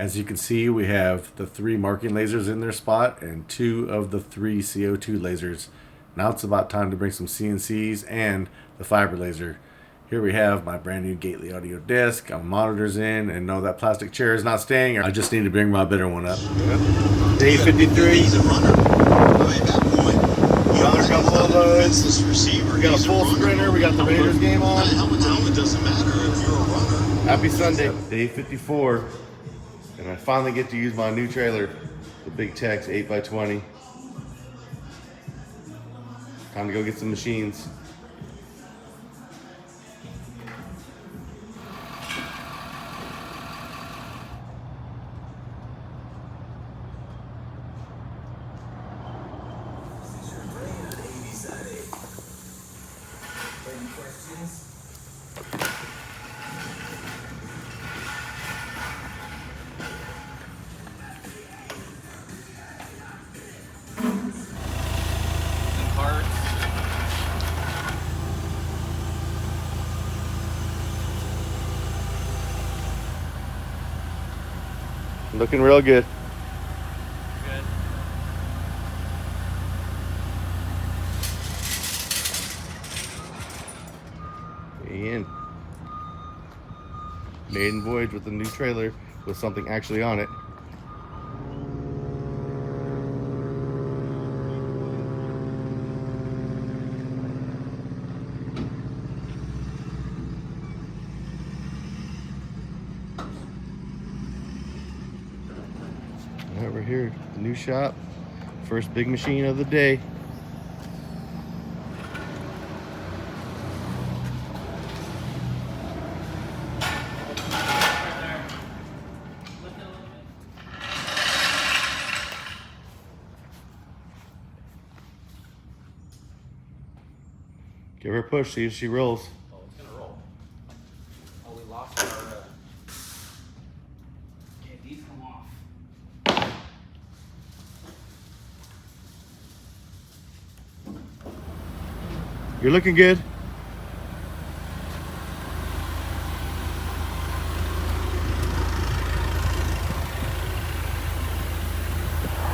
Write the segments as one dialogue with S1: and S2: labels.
S1: As you can see, we have the 3 marking lasers in their spot and 2 of the 3 CO2 lasers. Now it's about time to bring some CNCs and the fiber laser. Here we have my brand new Gately audio desk. Got my monitors in, and no, that plastic chair is not staying. I just need to bring my better one up. Yep. Day 53.
S2: He's a runner. By that point,
S1: Another couple of
S2: defenseless receiver.
S1: We got a full sprinter. We got the Raiders game on.
S2: Helmet to helmet doesn't matter if you're a runner.
S1: Happy Sunday. Day 54. And I finally get to use my new trailer, the Big Tex 8x20. Time to go get some machines. Looking real good.
S3: Good.
S1: And maiden voyage with a new trailer with something actually on it. All right, we're here, the new shop. First big machine of the day. Give her a push, see if she rolls.
S3: Oh, it's gonna roll. Oh, we lost our. Yeah, these come off.
S1: You're looking good.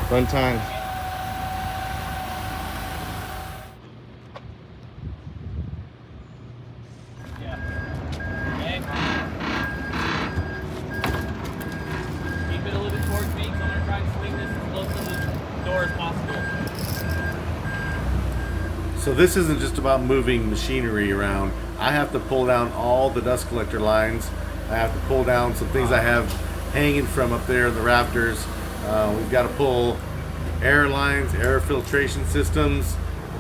S1: Fun times.
S3: Keep it a little bit towards me, so I'm gonna try and swing this as close to the door as possible.
S1: So this isn't just about moving machinery around. I have to pull down all the dust collector lines. I have to pull down some things I have hanging from up there in the rafters. We've got to pull air lines, air filtration systems,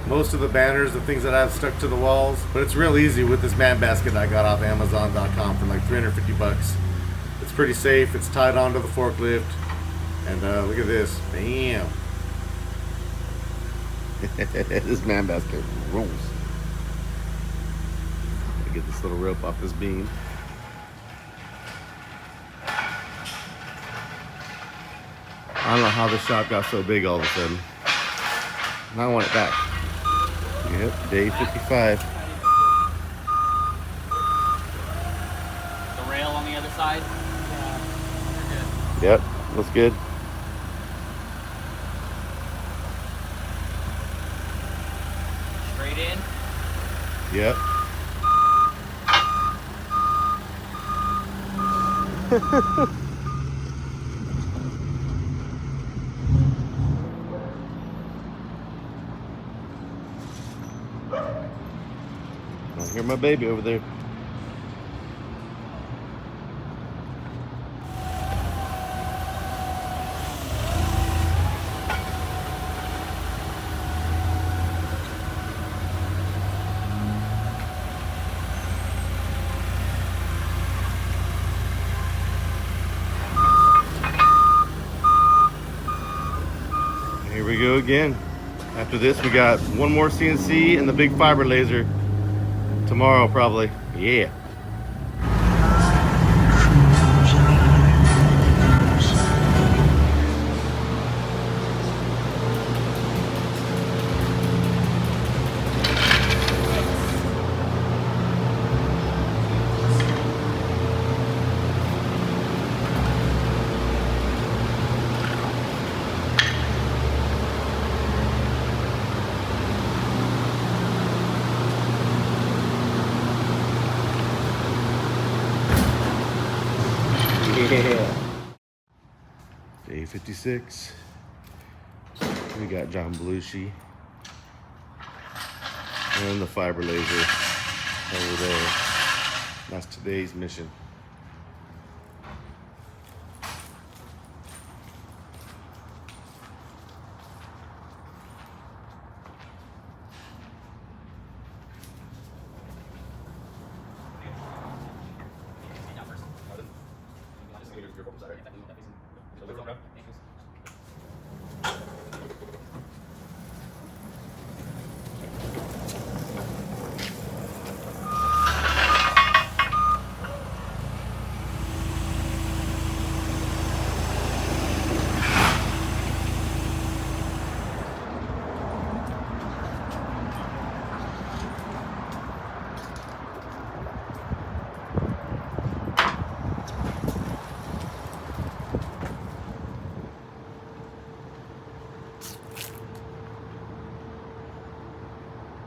S1: most of the banners, the things that I have stuck to the walls. But it's real easy with this man basket I got off Amazon.com for like 350 bucks. It's pretty safe. It's tied onto the forklift. And look at this. Bam. This man basket rolls. Get this little rope off this beam. I don't know how the shop got so big all of a sudden. And I want it back. Yep, day 55.
S3: The rail on the other side.
S1: Yep, looks good.
S3: Straight in.
S1: Yep. I hear my baby over there. Here we go again. After this, we got one more CNC and the big fiber laser tomorrow, probably. Yeah. Day 56. We got John Belushi. And the fiber laser over there. That's today's mission.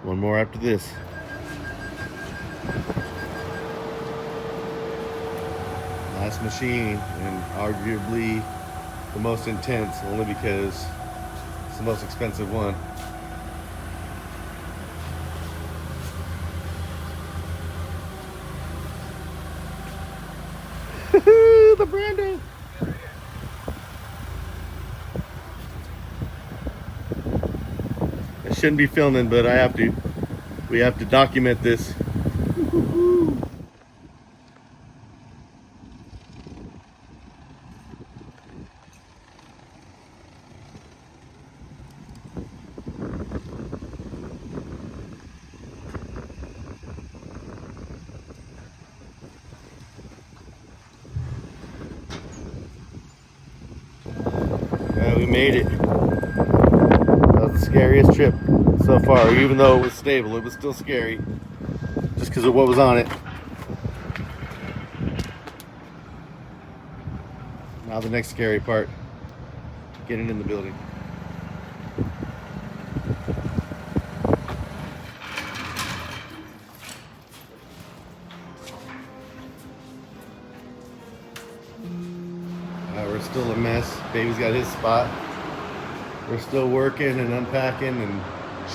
S1: One more after this. Last machine, and arguably the most intense, only because it's the most expensive one. The Brando. I shouldn't be filming, but I have to. We have to document this. We made it. That was the scariest trip so far. Even though it was stable, it was still scary just because of what was on it. Now the next scary part, getting in the building. We're still a mess. Baby's got his spot. We're still working and unpacking and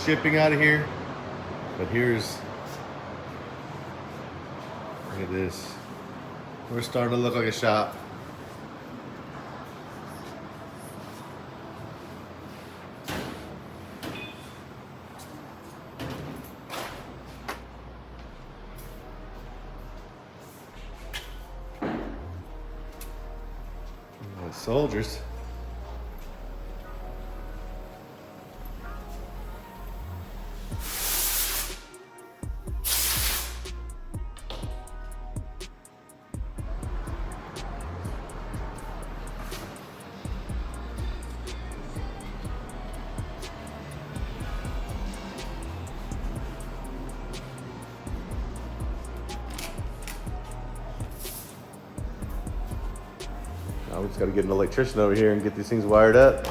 S1: shipping out of here. But look at this. We're starting to look like a shop. Soldiers. Now we just got to get an electrician over here and get these things wired up.